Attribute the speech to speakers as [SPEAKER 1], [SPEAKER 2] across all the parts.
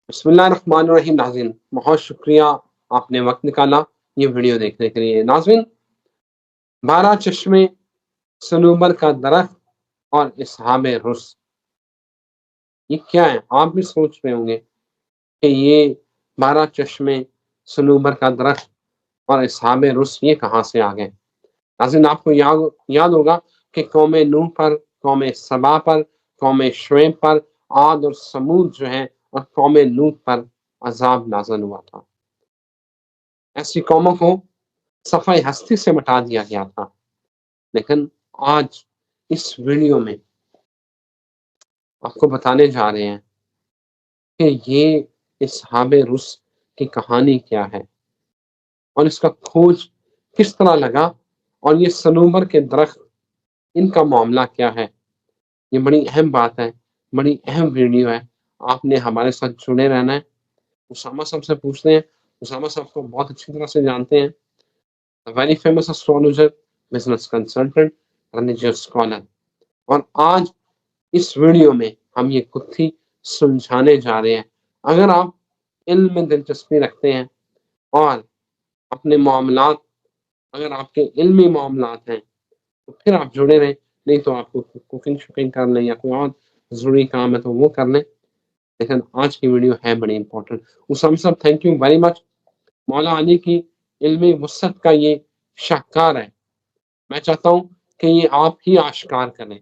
[SPEAKER 1] بسم اللہ الرحمن الرحیم. ناظرین بہت شکریہ آپ نے وقت نکالا یہ ویڈیو دیکھنے کے لیے. ناظرین 12 چشمے، صنوبر کا درخت اور اصحاب رس، یہ کیا ہے؟ آپ بھی سوچ رہے ہوں گے کہ یہ 12 چشمے، صنوبر کا درخت اور اصحاب رس یہ کہاں سے آ گئے. ناظرین آپ کو یاد ہوگا کہ قوم نوح پر، قوم سبا پر، قوم شعیب پر، عاد اور سمود جو ہے، اور قوم لوط پر عذاب نازل ہوا تھا. ایسی قوموں کو صفحہ ہستی سے مٹا دیا گیا تھا. لیکن آج اس ویڈیو میں آپ کو بتانے جا رہے ہیں کہ یہ اصحاب رس کی کہانی کیا ہے اور اس کا کھوج کس طرح لگا، اور یہ صنوبر کے درخت ان کا معاملہ کیا ہے. یہ بڑی اہم بات ہے، بڑی اہم ویڈیو ہے. آپ نے ہمارے ساتھ جڑے رہنا ہے. اسامہ صاحب سے پوچھتے ہیں. اسامہ صاحب کو بہت اچھی طرح سے جانتے ہیں. Very famous astrologer, business consultant, religious scholar. اور آج اس ویڈیو میں ہم یہ گتھی سلجھانے جا رہے ہیں. اگر آپ علم میں دلچسپی رکھتے ہیں اور اپنے معاملات، اگر آپ کے علمی معاملات ہیں تو پھر آپ جڑے رہیں، نہیں تو آپ کو کوکنگ شوکنگ کر لیں یا کوئی اور ضروری کام ہے تو وہ کر لیں. لیکن آج کی ویڈیو ہے بڑی امپورٹنٹ. اسام صاحب تھینک یو ویری مچ. مولا علی کی علمی وسعت کا یہ شاہکار ہے. میں چاہتا ہوں کہ یہ آپ ہی آشکار کریں.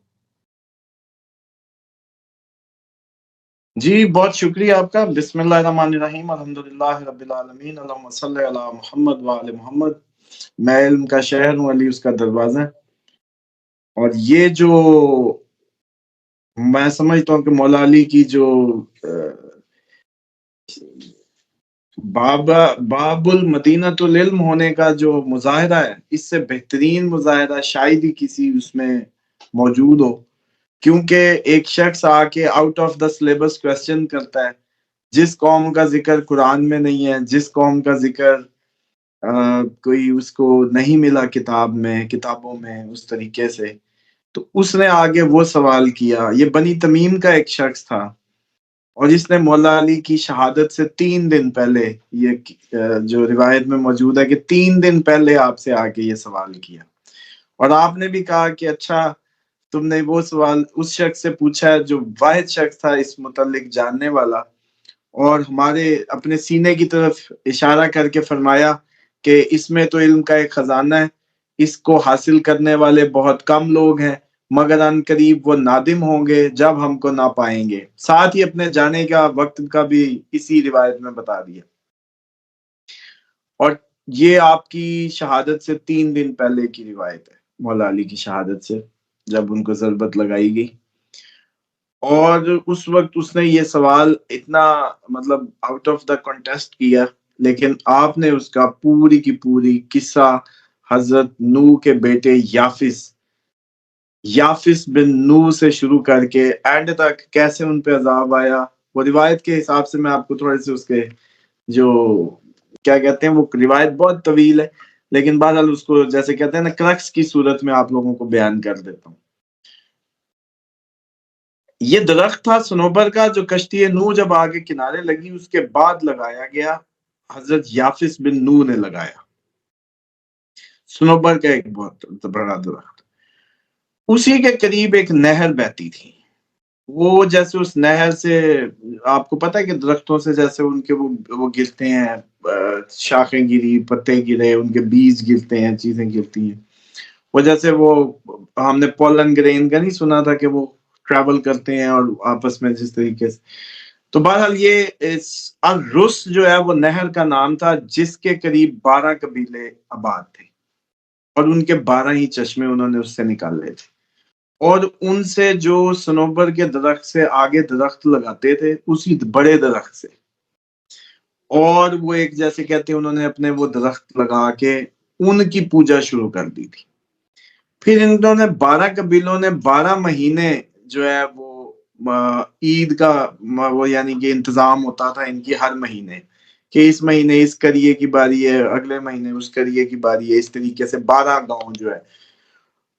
[SPEAKER 2] جی بہت شکریہ آپ کا. بسم اللہ الرحمن الرحیم، الحمدللہ رب العالمین، اللہم صلی علی محمد وآل محمد. میں علم کا شہر ہوں، علی اس کا دروازہ. اور یہ جو میں سمجھتا ہوں کہ مولا علی کی جو باب المدینۃ العلم ہونے کا جو مظاہرہ ہے، اس سے بہترین مظاہرہ شاید ہی کسی اس میں موجود ہو. کیونکہ ایک شخص آ کے out of the syllabus question کرتا ہے. جس قوم کا ذکر قرآن میں نہیں ہے، جس قوم کا ذکر کوئی اس کو نہیں ملا کتابوں میں اس طریقے سے، تو اس نے آگے وہ سوال کیا. یہ بنی تمیم کا ایک شخص تھا، اور اس نے مولا علی کی شہادت سے 3 دن پہلے، یہ جو روایت میں موجود ہے کہ 3 دن پہلے آپ سے آ کے یہ سوال کیا. اور آپ نے بھی کہا کہ اچھا تم نے وہ سوال اس شخص سے پوچھا ہے جو واحد شخص تھا اس متعلق جاننے والا. اور ہمارے اپنے سینے کی طرف اشارہ کر کے فرمایا کہ اس میں تو علم کا ایک خزانہ ہے، اس کو حاصل کرنے والے بہت کم لوگ ہیں، مگر ان قریب وہ نادم ہوں گے جب ہم کو نہ پائیں گے. ساتھ ہی اپنے جانے کا وقت کا بھی اسی روایت میں بتا دیا. اور یہ آپ کی شہادت سے 3 دن پہلے کی روایت ہے، مولا علی کی شہادت سے جب ان کو ضربت لگائی گئی. اور اس وقت اس نے یہ سوال اتنا مطلب آؤٹ آف دا کنٹیسٹ کیا، لیکن آپ نے اس کا پوری کی پوری قصہ حضرت نوح کے بیٹے یافس بن نوح سے شروع کر کے اینڈ تک کیسے ان پہ عذاب آیا. وہ روایت کے حساب سے میں آپ کو تھوڑے سے اس کے جو کیا کہتے ہیں، وہ روایت بہت طویل ہے، لیکن بہرحال اس کو جیسے کہتے ہیں نا کرکس کی صورت میں آپ لوگوں کو بیان کر دیتا ہوں. یہ درخت تھا صنوبر کا جو کشتی نوح جب آگے کنارے لگی اس کے بعد لگایا گیا. حضرت یافس بن نوح نے لگایا. صنوبر کا ایک بہت بڑا درخت. اسی کے قریب ایک نہر بہتی تھی. وہ جیسے اس نہر سے آپ کو پتا ہے کہ درختوں سے جیسے ان کے وہ گرتے ہیں، شاخیں گری، پتے گرے، ان کے بیج گرتے ہیں، چیزیں گرتی ہیں. وہ جیسے وہ ہم نے پولن گرین کا نہیں سنا تھا کہ وہ ٹریول کرتے ہیں اور آپس میں جس طریقے سے. تو بہرحال یہ الرس جو ہے وہ نہر کا نام تھا جس کے قریب 12 قبیلے آباد تھے، اور ان کے 12 ہی چشمے انہوں نے اس سے نکالے تھے. اور ان سے جو صنوبر کے درخت سے آگے درخت لگاتے تھے اسی بڑے درخت سے، اور وہ ایک جیسے کہتے ہیں انہوں نے اپنے وہ درخت لگا کے ان کی پوجا شروع کر دی تھی. پھر انہوں نے 12 قبیلوں نے 12 مہینے جو ہے وہ عید کا وہ یعنی کہ انتظام ہوتا تھا ان کی ہر مہینے، کہ اس مہینے اس قریے کی باری ہے، اگلے مہینے اس قریے کی باری ہے، اس طریقے سے 12 گاؤں جو ہے.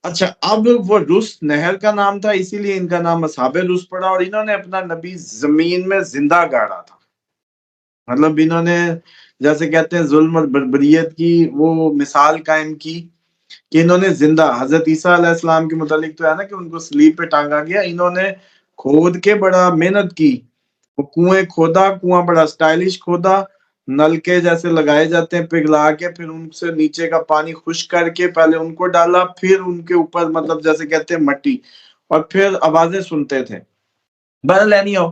[SPEAKER 2] اچھا اب وہ رس نہر کا نام تھا، اسی لیے ان کا نام اصحاب رس پڑا. اور انہوں نے اپنا نبی زمین میں زندہ گاڑا تھا. مطلب انہوں نے جیسے کہتے ہیں ظلم اور بربریت کی وہ مثال قائم کی کہ انہوں نے زندہ حضرت عیسیٰ علیہ السلام کے متعلق تو ہے نا کہ ان کو صلیب پہ ٹانگا گیا، انہوں نے کھود کے بڑا محنت کی، وہ کنویں کھودا، کنواں بڑا سٹائلش کھودا، نلکے جیسے لگائے جاتے ہیں پگھلا کے، پھر ان سے نیچے کا پانی خشک کر کے پہلے ان کو ڈالا، پھر ان کے اوپر مطلب جیسے کہتے ہیں مٹی، اور پھر آوازیں سنتے تھے۔ بہرحال اینی ہو،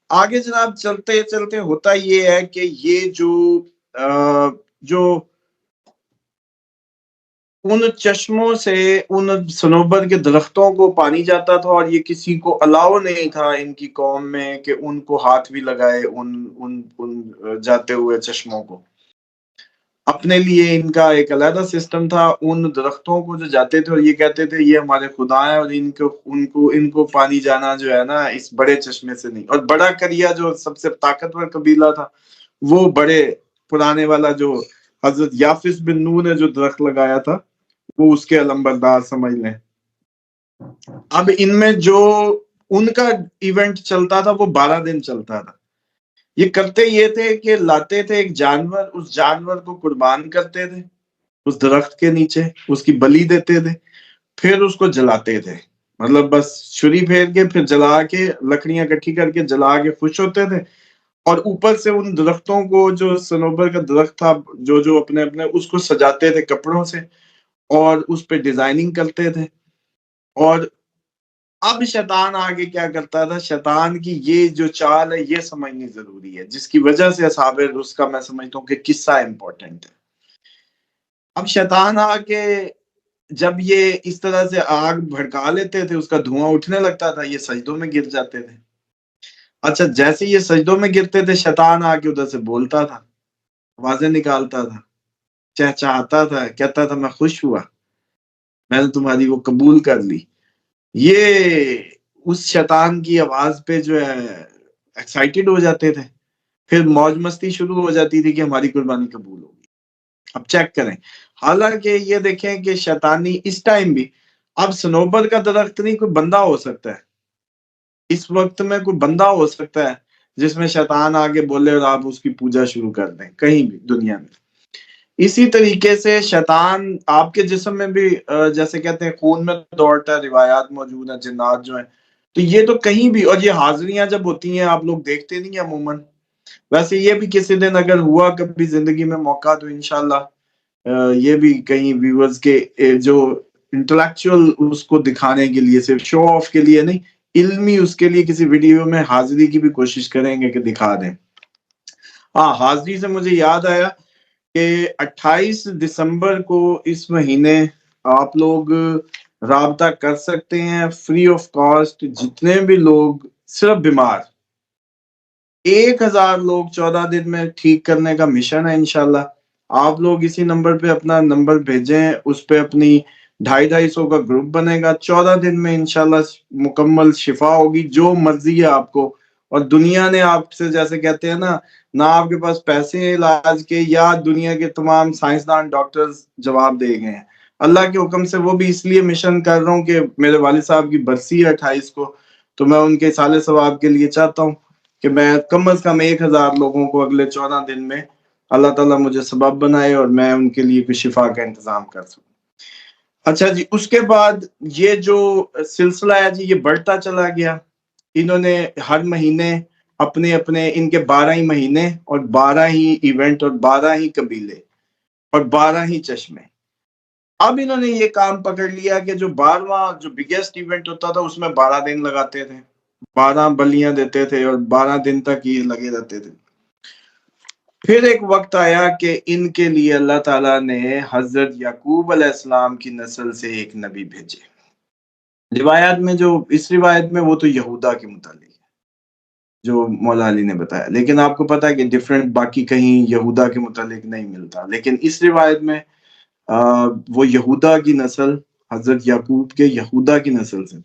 [SPEAKER 2] آگے جناب چلتے چلتے ہوتا یہ ہے کہ یہ جو ان چشموں سے ان صنوبر کے درختوں کو پانی جاتا تھا، اور یہ کسی کو الاؤ نہیں تھا ان کی قوم میں کہ ان کو ہاتھ بھی لگائے ان جاتے ہوئے چشموں کو۔ اپنے لیے ان کا ایک علیحدہ سسٹم تھا، ان درختوں کو جو جاتے تھے اور یہ کہتے تھے یہ ہمارے خدا ہیں، اور ان کو پانی جانا جو ہے نا اس بڑے چشمے سے نہیں۔ اور بڑا کریا جو سب سے طاقتور قبیلہ تھا، وہ بڑے پرانے والا جو حضرت یافس بن نون نے جو درخت لگایا تھا، وہ اس کے علمبردار سمجھ لیں۔ اب ان میں جو ان کا ایونٹ چلتا تھا وہ 12 دن چلتا تھا۔ یہ کرتے یہ تھے کہ لاتے تھے ایک جانور، اس جانور کو قربان کرتے تھے اس درخت کے نیچے، اس کی بلی دیتے تھے، پھر اس کو جلاتے تھے، مطلب بس چھری پھیر کے پھر جلا کے لکڑیاں اکٹھی کر کے جلا کے خوش ہوتے تھے، اور اوپر سے ان درختوں کو جو صنوبر کا درخت تھا جو اپنے اپنے اس کو سجاتے تھے کپڑوں سے، اور اس پہ ڈیزائننگ کرتے تھے۔ اور اب شیطان آگے کیا کرتا تھا، شیطان کی یہ جو چال ہے یہ سمجھنی ضروری ہے، جس کی وجہ سے اصحاب رس کا میں سمجھتا ہوں کہ قصہ امپورٹنٹ ہے۔ اب شیطان آگے جب یہ اس طرح سے آگ بھڑکا لیتے تھے، اس کا دھواں اٹھنے لگتا تھا، یہ سجدوں میں گر جاتے تھے۔ اچھا، جیسے یہ سجدوں میں گرتے تھے، شیطان آ کے ادھر سے بولتا تھا، آوازیں نکالتا تھا، چہچہاتا تھا، کہتا تھا میں خوش ہوا، میں نے تمہاری وہ قبول کر لی۔ یہ اس شیطان کی آواز پہ جو ہے ایکسائٹیڈ ہو جاتے تھے، پھر موج مستی شروع ہو جاتی تھی کہ ہماری قربانی قبول ہوگی۔ اب چیک کریں، حالانکہ یہ دیکھیں کہ شیطانی اس ٹائم بھی، اب صنوبر کا درخت نہیں، کوئی بندہ ہو سکتا ہے اس وقت میں، کوئی بندہ ہو سکتا ہے جس میں شیطان آگے بولے اور آپ اس کی پوجا شروع کر دیں کہیں بھی دنیا میں۔ اسی طریقے سے شیطان آپ کے جسم میں بھی جیسے کہتے ہیں خون میں دوڑتا ہے، روایات موجود ہیں جنات جو ہیں، تو یہ تو کہیں بھی، اور یہ حاضریاں جب ہوتی ہیں آپ لوگ دیکھتے نہیں عموماً، ویسے یہ بھی کسی دن اگر ہوا کبھی زندگی میں موقع تو انشاءاللہ یہ بھی کہیں ویورز کے جو انٹلیکچوئل اس کو دکھانے کے لیے، صرف شو آف کے لیے نہیں، علمی اس کے لیے کسی ویڈیو میں حاضری کی بھی کوشش کریں گے کہ دکھا دیں۔ ہاں، حاضری سے مجھے یاد آیا کہ 28 دسمبر کو اس مہینے آپ لوگ رابطہ کر سکتے ہیں فری آف کاسٹ، جتنے بھی لوگ صرف بیمار، 1000 لوگ 14 دن میں ٹھیک کرنے کا مشن ہے انشاءاللہ۔ آپ لوگ اسی نمبر پہ اپنا نمبر بھیجیں، اس پہ اپنی 250 کا گروپ بنے گا، 14 دن میں انشاءاللہ مکمل شفا ہوگی، جو مرضی ہے آپ کو۔ اور دنیا نے آپ سے جیسے کہتے ہیں نا، نہ آپ کے پاس پیسے ہیں علاج کے، یا دنیا کے تمام سائنسدان ڈاکٹرز جواب دے گئے ہیں، اللہ کے حکم سے وہ بھی اس لیے مشن کر رہا ہوں کہ میرے والد صاحب کی برسی ہے 28 کو، تو میں ان کے سال ثواب کے لیے چاہتا ہوں کہ میں کم از کم 1000 لوگوں کو اگلے 14 دن میں اللہ تعالیٰ مجھے سبب بنائے اور میں ان کے لیے کوئی شفا کا انتظام کر سکوں۔ اچھا جی، اس کے بعد یہ جو سلسلہ ہے جی، یہ بڑھتا چلا گیا۔ انہوں نے ہر مہینے اپنے اپنے ان کے 12 ہی مہینے اور 12 ہی ایونٹ اور 12 ہی قبیلے اور 12 ہی چشمے۔ اب انہوں نے یہ کام پکڑ لیا کہ جو 12واں جو بگیسٹ ایونٹ ہوتا تھا اس میں 12 دن لگاتے تھے، 12 بلیاں دیتے تھے اور 12 دن تک یہ لگے رہتے تھے۔ پھر ایک وقت آیا کہ ان کے لیے اللہ تعالیٰ نے حضرت یعقوب علیہ السلام کی نسل سے ایک نبی بھیجے۔ روایات میں جو اس روایت میں وہ تو یہودا کے متعلق ہے جو مولا علی نے بتایا، لیکن آپ کو پتا ہے کہ ڈیفرنٹ باقی کہیں یہودا کے متعلق نہیں ملتا، لیکن اس روایت میں وہ یہودا کی نسل، حضرت یعقوب کے یہودا کی نسل سے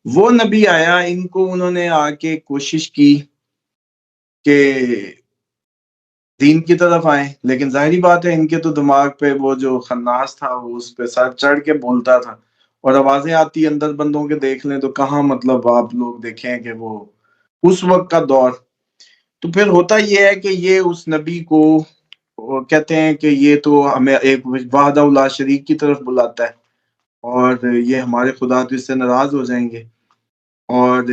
[SPEAKER 2] وہ نبی آیا۔ ان کو انہوں نے آ کے کوشش کی کہ دین کی طرف آئیں، لیکن ظاہری بات ہے ان کے تو دماغ پہ وہ جو خناس تھا وہ اس پہ سر چڑھ کے بولتا تھا، اور آوازیں آتی اندر بندوں کے دیکھ لیں تو کہاں، مطلب آپ لوگ دیکھیں کہ وہ اس وقت کا دور۔ تو پھر ہوتا یہ ہے کہ یہ اس نبی کو کہتے ہیں کہ یہ تو ہمیں ایک وحدہ لا شریک کی طرف بلاتا ہے، اور یہ ہمارے خدا تو اس سے ناراض ہو جائیں گے، اور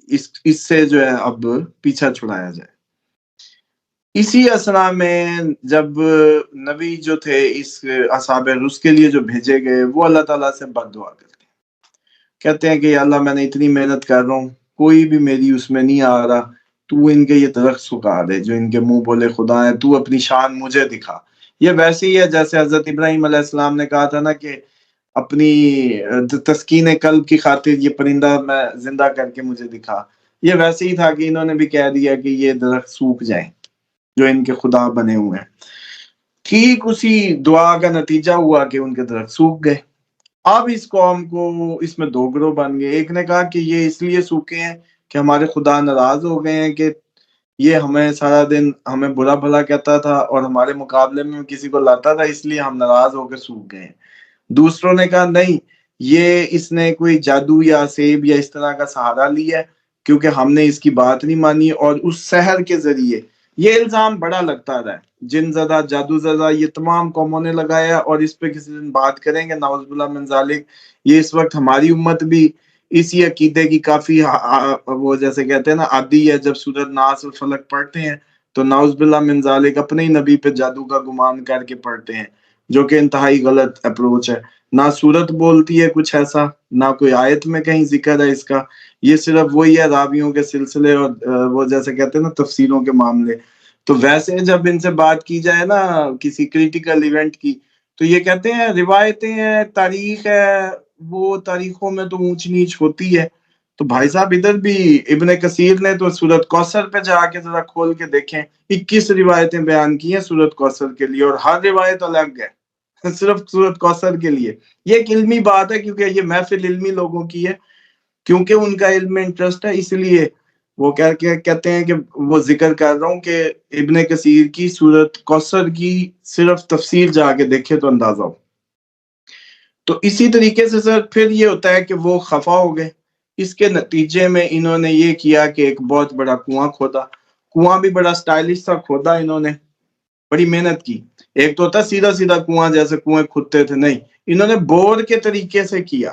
[SPEAKER 2] اس سے جو ہے اب پیچھا چھڑایا جائے۔ اسی اسنا میں جب نبی جو تھے اس اصحاب رس کے لیے جو بھیجے گئے، وہ اللہ تعالیٰ سے بد دعا کرتے ہیں، کہتے ہیں کہ یا اللہ میں نے اتنی محنت کر رہا ہوں، کوئی بھی میری اس میں نہیں آ رہا، تو ان کے یہ درخت سکھا دے جو ان کے منہ بولے خدا ہے، تو اپنی شان مجھے دکھا۔ یہ ویسے ہی ہے جیسے حضرت ابراہیم علیہ السلام نے کہا تھا نا کہ اپنی تسکین قلب کی خاطر یہ پرندہ میں زندہ کر کے مجھے دکھا۔ یہ ویسے ہی تھا کہ انہوں نے بھی کہہ دیا کہ یہ درخت سوکھ جائیں جو ان کے خدا بنے ہوئے ہیں۔ ٹھیک اسی دعا کا نتیجہ ہوا کہ ان کے درخت سوکھ گئے۔ اب اس قوم کو اس میں دو گروہ بن گئے، ایک نے کہا کہ یہ اس لیے سوکھے ہیں کہ ہمارے خدا ناراض ہو گئے ہیں کہ یہ ہمیں سارا دن ہمیں برا بھلا کہتا تھا اور ہمارے مقابلے میں کسی کو لاتا تھا، اس لیے ہم ناراض ہو کے سوکھ گئے ہیں۔ دوسروں نے کہا نہیں، یہ اس نے کوئی جادو یا سیب یا اس طرح کا سہارا لیا ہے کیونکہ ہم نے اس کی بات نہیں مانی، اور اس سحر کے ذریعے یہ الزام بڑا لگتا رہا ہے، جن زدہ جادو زدہ یہ تمام قوموں نے لگایا، اور اس پہ کسی دن بات کریں گے نعوذ باللہ من ذالک۔ یہ اس وقت ہماری امت بھی اسی عقیدے کی کافی وہ جیسے کہتے ہیں نا عادی ہے، جب سورۃ ناس اور فلق پڑھتے ہیں تو نعوذ باللہ من ذالک اپنے ہی نبی پہ جادو کا گمان کر کے پڑھتے ہیں، جو کہ انتہائی غلط اپروچ ہے۔ نہ صورت بولتی ہے کچھ ایسا، نہ کوئی آیت میں کہیں ذکر ہے اس کا، یہ صرف وہی ہے راویوں کے سلسلے اور وہ جیسے کہتے ہیں نا تفسیروں کے معاملے۔ تو ویسے جب ان سے بات کی جائے نا کسی کریٹیکل ایونٹ کی، تو یہ کہتے ہیں روایتیں ہیں، تاریخ ہے، وہ تاریخوں میں تو اونچ نیچ ہوتی ہے۔ تو بھائی صاحب ادھر بھی ابن کثیر نے تو سورۃ کوثر پہ جا کے ذرا کھول کے دیکھیں، 21 روایتیں بیان کی ہیں سورۃ کوثر کے لیے، اور ہر روایت الگ ہے صرف سورۃ کوثر کے لیے۔ یہ ایک علمی بات ہے کیونکہ یہ محفل علمی لوگوں کی ہے، کیونکہ ان کا علم میں انٹرسٹ ہے، اس لیے وہ کہتے ہیں کہ وہ ذکر کر رہا ہوں کہ ابن کثیر کی سورۃ کوثر کی صرف تفسیر جا کے دیکھے تو اندازہ ہو۔ تو اسی طریقے سے سر پھر یہ ہوتا ہے کہ وہ خفا ہو گئے، اس کے نتیجے میں انہوں نے یہ کیا کہ ایک بہت بڑا کنواں کھودا، کنواں بھی بڑا سٹائلش سا کھودا، انہوں نے بڑی محنت کی۔ ایک تو ہوتا سیدھا سیدھا کنواں جیسے کنویں کھودتے تھے، نہیں، انہوں نے بور کے طریقے سے کیا،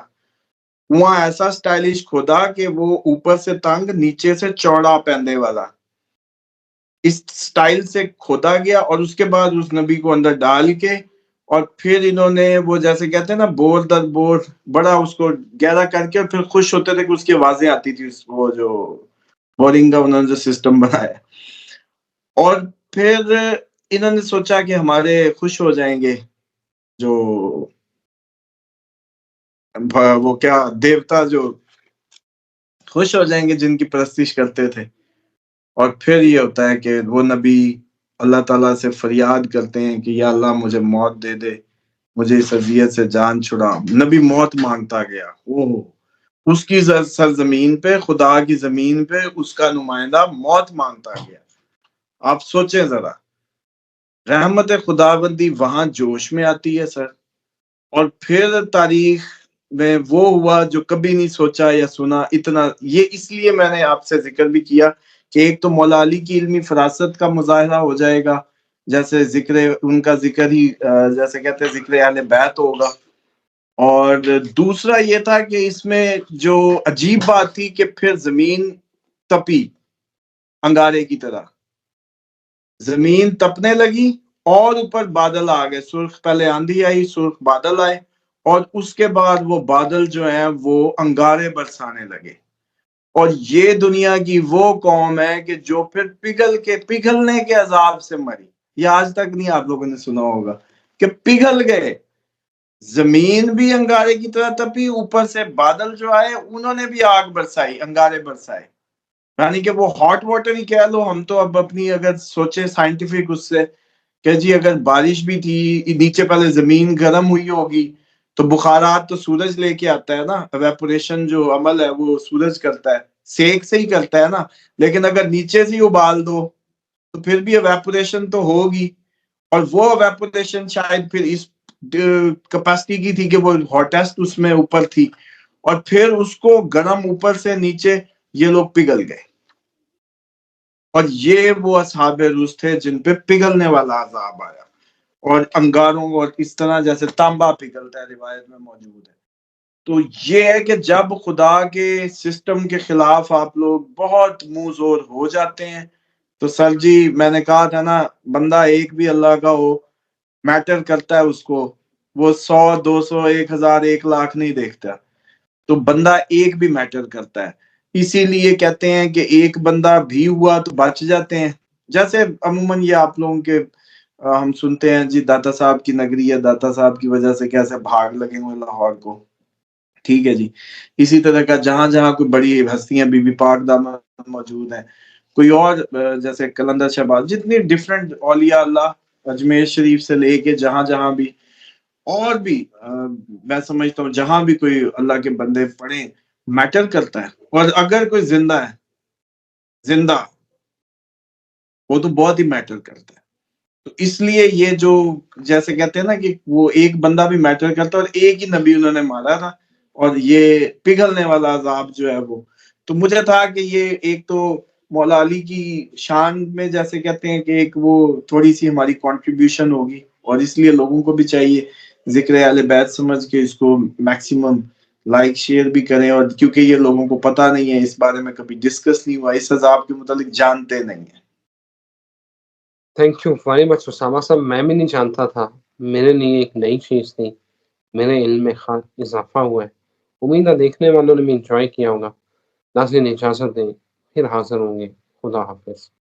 [SPEAKER 2] کنواں ایسا سٹائلش کھودا کہ وہ اوپر سے تنگ نیچے سے چوڑا پیندے والا، اس سٹائل سے کھودا گیا، اور اس کے بعد اس نبی کو اندر ڈال کے، اور پھر انہوں نے وہ جیسے کہتے ہیں نا بور در بور بڑا اس کو گہرا کر کے، اور پھر خوش ہوتے تھے کہ اس کی آوازیں آتی تھی، وہ جو بورنگ کا انہوں نے جو سسٹم بنایا، اور پھر انہوں نے سوچا کہ ہمارے خوش ہو جائیں گے جو وہ کیا دیوتا جو خوش ہو جائیں گے جن کی پرستش کرتے تھے، اور پھر یہ ہوتا ہے کہ وہ نبی اللہ تعالیٰ سے فریاد کرتے ہیں کہ یا اللہ مجھے موت دے دے، مجھے اس اذیت سے جان چھڑا۔ نبی موت مانگتا گیا، اس کی سرزمین پہ، خدا کی زمین پہ اس کا نمائندہ موت مانگتا گیا۔ آپ سوچیں ذرا، رحمت خداوندی وہاں جوش میں آتی ہے سر، اور پھر تاریخ میں وہ ہوا جو کبھی نہیں سوچا یا سنا اتنا۔ یہ اس لیے میں نے آپ سے ذکر بھی کیا کہ ایک تو مولا علی کی علمی فراست کا مظاہرہ ہو جائے گا، جیسے ذکر ان کا ذکر ہی جیسے کہتے ہیں ذکر اہل بیت ہوگا، اور دوسرا یہ تھا کہ اس میں جو عجیب بات تھی کہ پھر زمین تپی انگارے کی طرح، زمین تپنے لگی، اور اوپر بادل آ گئے، سرخ پہلے آندھی آئی، سرخ بادل آئے، اور اس کے بعد وہ بادل جو ہیں وہ انگارے برسانے لگے، اور یہ دنیا کی وہ قوم ہے کہ جو پھر پگھلنے کے عذاب سے مری۔ یہ آج تک نہیں آپ لوگوں نے سنا ہوگا کہ پگھل گئے، زمین بھی انگارے کی طرح تپی، اوپر سے بادل جو آئے انہوں نے بھی آگ برسائی، انگارے برسائے، یعنی کہ وہ ہاٹ واٹر ہی کہہ لو۔ ہم تو اب اپنی اگر سوچے سائنٹیفک اس سے کہ جی اگر بارش بھی تھی، نیچے پہلے زمین گرم ہوئی ہوگی، تو بخارات تو سورج لے کے آتا ہے نا، ایویپوریشن جو عمل ہے وہ سورج کرتا ہے، سیک سے ہی کرتا ہے نا، لیکن اگر نیچے سے ہی ابال دو تو پھر بھی ایویپوریشن تو ہوگی، اور وہ ایویپوریشن شاید پھر اس کیپیسٹی کی تھی کہ وہ ہاٹیسٹ اس میں اوپر تھی، اور پھر اس کو گرم اوپر سے نیچے یہ لوگ پگھل گئے۔ اور یہ وہ اصحاب روز تھے جن پہ پگھلنے والا عذاب آیا، اور انگاروں اور اس طرح جیسے تانبا پگھلتا ہے، روایت میں موجود ہے۔ تو یہ ہے کہ جب خدا کے سسٹم کے خلاف آپ لوگ بہت منہ زور ہو جاتے ہیں تو سر جی میں نے کہا تھا نا، بندہ ایک بھی اللہ کا ہو میٹر کرتا ہے اس کو، وہ 100 200 1000 1,00,000 نہیں دیکھتا، تو بندہ ایک بھی میٹر کرتا ہے۔ اسی لیے کہتے ہیں کہ ایک بندہ بھی ہوا تو بچ جاتے ہیں۔ جیسے عموماً یہ آپ لوگوں کے ہم سنتے ہیں جی داتا صاحب کی نگری ہے، داتا صاحب کی وجہ سے کیسے بھاگ لگے ہوئے لاہور کو، ٹھیک ہے جی۔ اسی طرح کا جہاں جہاں کوئی بڑی ہستیاں بی بی پاک دامن موجود ہیں، کوئی اور جیسے کلندر شہباز، جتنی ڈفرینٹ اولیاء اللہ اجمیر شریف سے لے کے جہاں جہاں بھی، اور بھی میں سمجھتا ہوں جہاں بھی کوئی اللہ کے بندے پڑھیں میٹر کرتا ہے، اور اگر کوئی زندہ ہے، زندہ، وہ تو بہت ہی میٹر کرتا ہے۔ تو اس لیے یہ جو جیسے کہتے ہیں نا کہ وہ ایک بندہ بھی میٹر کرتا ہے، اور ایک ہی نبی انہوں نے مارا تھا، اور یہ پگھلنے والا عذاب جو ہے وہ، تو مجھے تھا کہ یہ ایک تو مولا علی کی شان میں جیسے کہتے ہیں کہ ایک وہ تھوڑی سی ہماری کنٹریبیوشن ہوگی، اور اس لیے لوگوں کو بھی چاہیے ذکر اہل بیت سمجھ کے اس کو میکسیمم لائک شیئر بھی کریں، اور کیونکہ یہ لوگوں کو پتہ نہیں ہے، اس بارے میں کبھی ڈسکس نہیں ہوا، اس عذاب کے متعلق جانتے نہیں ہیں۔
[SPEAKER 1] Thank you very much Osama صاحب، میں بھی نہیں جانتا تھا، میرے لیے ایک نئی چیز تھی، میرے علم میں اضافہ ہوا ہے۔ امید ہے دیکھنے والوں نے بھی انجوائے کیا ہوگا۔ ناظرین اجازت دیں، پھر حاضر ہوں گے۔ خدا حافظ۔